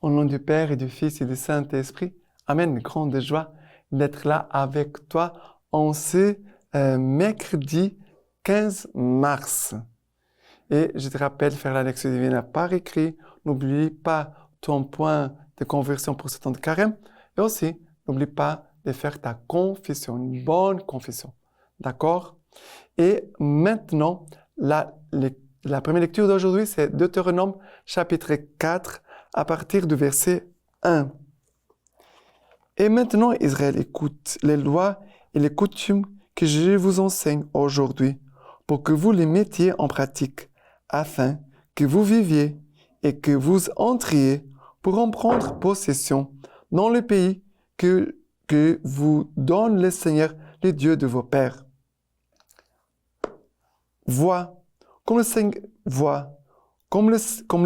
Au nom du Père et du Fils et du Saint-Esprit. Amen. Grande joie d'être là avec toi en ce mercredi 15 mars. Et je te rappelle, faire la lecture divine par écrit. N'oublie pas ton point de conversion pour ce temps de carême. Et aussi, n'oublie pas de faire ta confession, une bonne confession. D'accord? Et maintenant, la première lecture d'aujourd'hui, c'est Deutéronome chapitre 4, à partir du verset 1. Et maintenant, Israël, écoute les lois et les coutumes que je vous enseigne aujourd'hui, pour que vous les mettiez en pratique, afin que vous viviez et que vous entriez pour en prendre possession dans le pays que vous donne le Seigneur, le Dieu de vos pères. Vois, comme le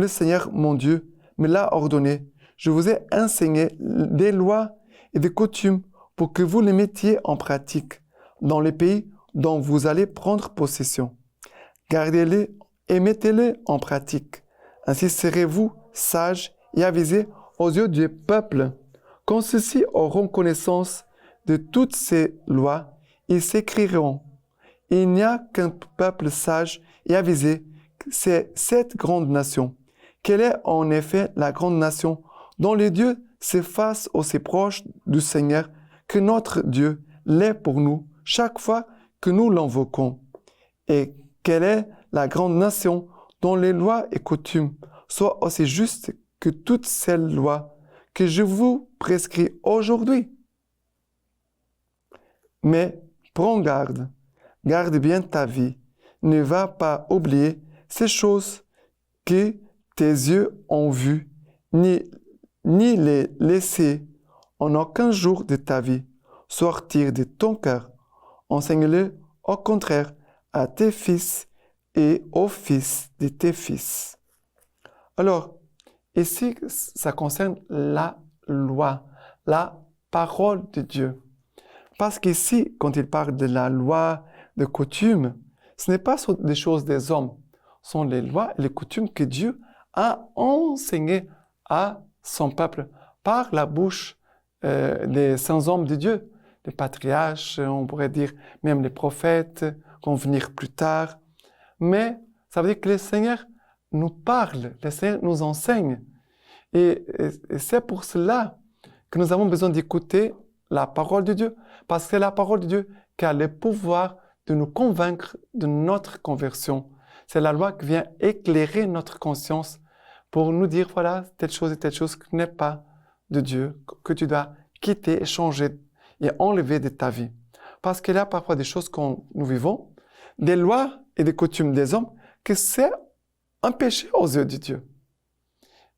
Seigneur, mon Dieu, me l'a ordonné, je vous ai enseigné des lois et des coutumes pour que vous les mettiez en pratique dans les pays dont vous allez prendre possession. Gardez-les et mettez-les en pratique. Ainsi serez-vous sages et avisés aux yeux du peuple. Quand ceux-ci auront connaissance de toutes ces lois, ils s'écrieront. Il n'y a qu'un peuple sage et avisé, c'est cette grande nation. Quelle est en effet la grande nation dont les dieux s'effacent aussi proches du Seigneur que notre Dieu l'est pour nous chaque fois que nous l'invoquons? Et quelle est la grande nation dont les lois et coutumes soient aussi justes que toutes ces lois que je vous prescris aujourd'hui? Mais prends garde, garde bien ta vie, ne va pas oublier ces choses que tes yeux ont vues, ni les laisser en aucun jour de ta vie sortir de ton cœur. Enseigne-le au contraire à tes fils et aux fils de tes fils. Alors, ici, ça concerne la loi, la parole de Dieu. Parce qu'ici, quand il parle de la loi, de coutumes, ce n'est pas des choses des hommes, ce sont les lois et les coutumes que Dieu a enseignées à son peuple par la bouche des saints hommes de Dieu, les patriarches, on pourrait dire même les prophètes, qui vont venir plus tard. Mais ça veut dire que le Seigneur nous parle, le Seigneur nous enseigne. Et c'est pour cela que nous avons besoin d'écouter la parole de Dieu, parce que c'est la parole de Dieu qui a le pouvoir de nous convaincre de notre conversion. C'est la loi qui vient éclairer notre conscience pour nous dire, voilà, telle chose et telle chose qui n'est pas de Dieu, que tu dois quitter et changer et enlever de ta vie. Parce qu'il y a parfois des choses que nous vivons, des lois et des coutumes des hommes, que c'est un péché aux yeux de Dieu.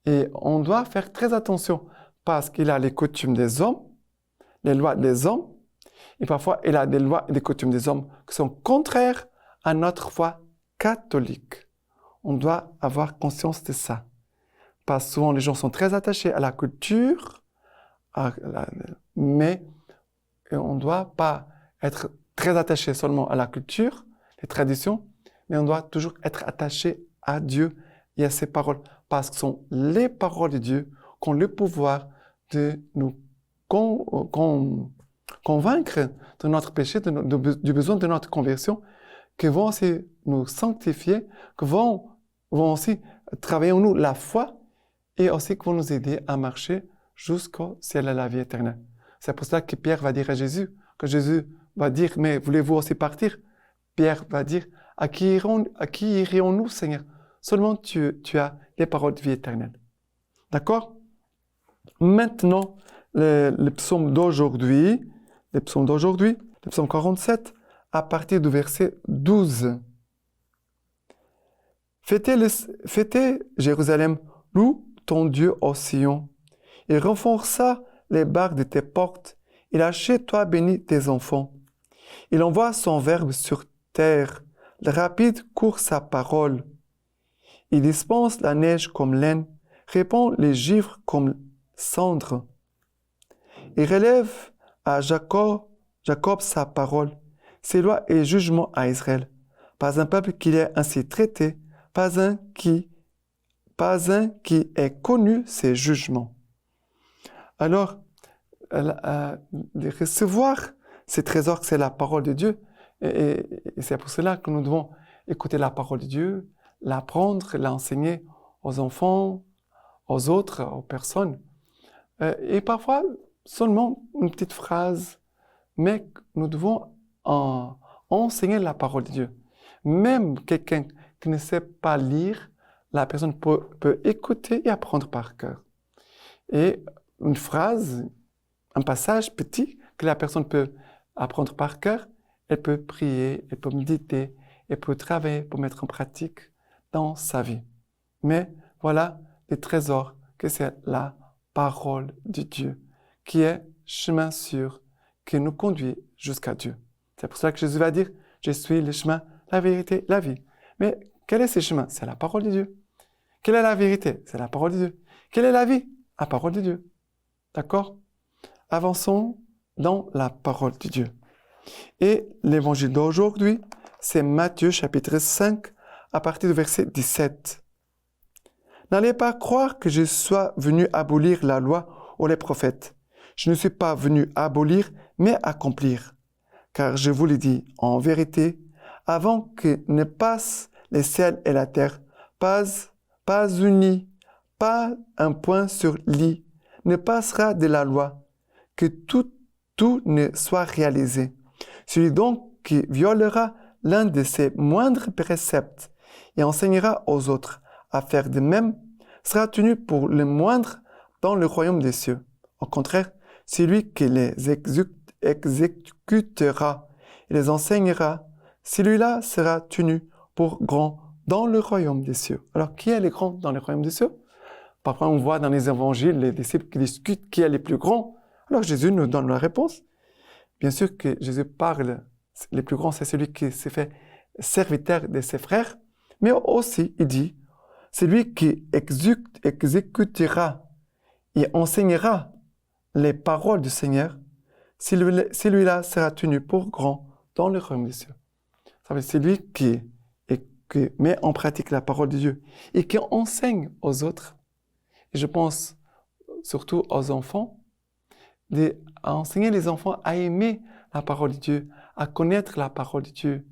Et on doit faire très attention, parce qu'il a les coutumes des hommes, les lois des hommes, et parfois il a des lois et des coutumes des hommes qui sont contraires à notre foi catholique. On doit avoir conscience de ça. Parce que souvent les gens sont très attachés à la culture, mais on ne doit pas être très attaché seulement à la culture, les traditions, mais on doit toujours être attaché à Dieu et à ses paroles, parce que ce sont les paroles de Dieu qui ont le pouvoir de nous convaincre de notre péché, du besoin de notre conversion, qui vont aussi nous sanctifier, qui vont aussi travailler en nous la foi et aussi qui vont nous aider à marcher jusqu'au ciel à la vie éternelle. C'est pour cela que Pierre va dire à Jésus, que Jésus va dire, mais voulez-vous aussi partir? Pierre va dire, à qui irions-nous, Seigneur? Seulement tu as les paroles de vie éternelle. D'accord? Maintenant, le psaume d'aujourd'hui, le psaume 47, à partir du verset 12. Fêtez Jérusalem, loue ton Dieu au Sion. Il renforça les barres de tes portes. Il a chez toi béni tes enfants. Il envoie son verbe sur terre. Le rapide court sa parole. Il dispense la neige comme laine, répand les givres comme cendre. Il relève à Jacob sa parole, ses lois et jugements à Israël. Pas un peuple qui l'ait ainsi traité, pas un qui pas un qui ait connu ses jugements. Alors, de recevoir ces trésors, c'est la parole de Dieu, et c'est pour cela que nous devons écouter la parole de Dieu, l'apprendre, l'enseigner aux enfants, aux autres, aux personnes. Et parfois, seulement une petite phrase, mais nous devons enseigner la parole de Dieu. Même quelqu'un qui ne sait pas lire, la personne peut écouter et apprendre par cœur. Et une phrase, un passage petit que la personne peut apprendre par cœur, elle peut prier, elle peut méditer, elle peut travailler pour mettre en pratique dans sa vie. Mais voilà les trésors que c'est la parole de Dieu, qui est chemin sûr, qui nous conduit jusqu'à Dieu. C'est pour ça que Jésus va dire, je suis le chemin, la vérité, la vie. Mais quel est ce chemin? C'est la parole de Dieu. Quelle est la vérité? C'est la parole de Dieu. Quelle est la vie? La parole de Dieu. D'accord? Avançons dans la parole de Dieu. Et l'évangile d'aujourd'hui, c'est Matthieu chapitre 5, à partir du verset 17. N'allez pas croire que je sois venu abolir la loi ou les prophètes. Je ne suis pas venu abolir, mais accomplir. Car je vous le dis, en vérité, avant que ne passent les ciels et la terre, pas une i, pas un point sur l'i, ne passera de la loi, que tout ne soit réalisé. Celui donc qui violera l'un de ses moindres préceptes et enseignera aux autres à faire de même, sera tenu pour le moindre dans le royaume des cieux. Au contraire, celui qui les exécutera et les enseignera, celui-là sera tenu pour grand dans le royaume des cieux. Alors, qui est le grand dans le royaume des cieux? Parfois, on voit dans les évangiles les disciples qui discutent qui est le plus grand. Alors, Jésus nous donne la réponse. Bien sûr que Jésus parle, le plus grand, c'est celui qui s'est fait serviteur de ses frères, mais aussi, il dit, celui qui exécutera et enseignera les paroles du Seigneur, celui-là sera tenu pour grand dans le royaume des cieux. Ça veut dire celui qui met en pratique la parole de Dieu et qui enseigne aux autres. Et je pense surtout aux enfants, à enseigner les enfants à aimer la parole de Dieu, à connaître la parole de Dieu,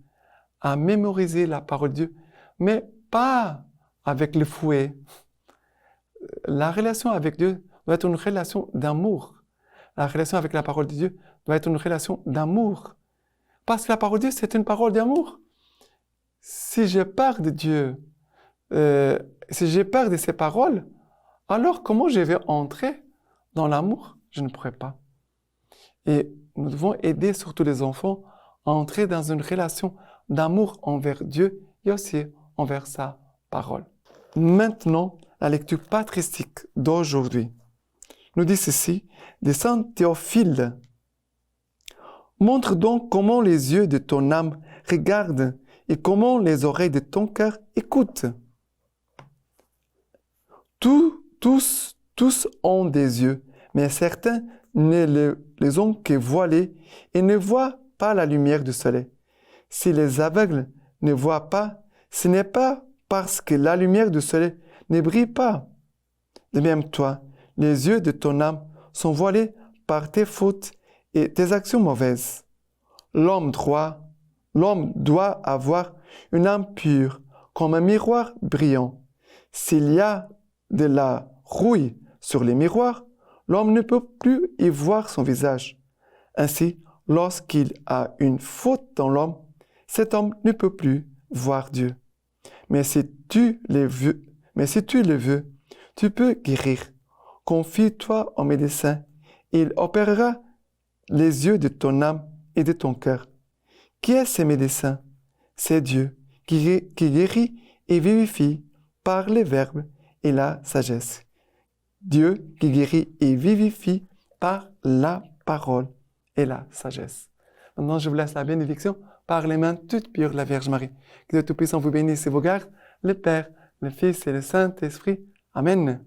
à mémoriser la parole de Dieu, mais pas avec le fouet. La relation avec Dieu doit être une relation d'amour. La relation avec la parole de Dieu doit être une relation d'amour. Parce que la parole de Dieu, c'est une parole d'amour. Si j'ai peur de Dieu, si j'ai peur de ses paroles, alors comment je vais entrer dans l'amour? Je ne pourrai pas. Et nous devons aider surtout les enfants à entrer dans une relation d'amour envers Dieu et aussi envers sa parole. Maintenant, la lecture patristique d'aujourd'hui nous dit ceci, de Saint Théophile. Montre donc comment les yeux de ton âme regardent et comment les oreilles de ton cœur écoutent. Tous ont des yeux, mais certains ne les ont que voilés et ne voient pas la lumière du soleil. Si les aveugles ne voient pas, ce n'est pas parce que la lumière du soleil ne brille pas. De même toi, les yeux de ton âme sont voilés par tes fautes et tes actions mauvaises. L'homme doit avoir une âme pure, comme un miroir brillant. S'il y a de la rouille sur les miroirs, l'homme ne peut plus y voir son visage. Ainsi, lorsqu'il a une faute dans l'homme, cet homme ne peut plus voir Dieu. Mais si tu le veux, tu peux guérir. Confie-toi au médecin, il opérera les yeux de ton âme et de ton cœur. Qui est ce médecin? C'est Dieu qui guérit et vivifie par les verbes et la sagesse. Dieu qui guérit et vivifie par la parole et la sagesse. Maintenant, je vous laisse la bénédiction par les mains toutes pures de la Vierge Marie. Que Dieu Tout-Puissant vous bénisse et vous garde, le Père, le Fils et le Saint-Esprit. Amen.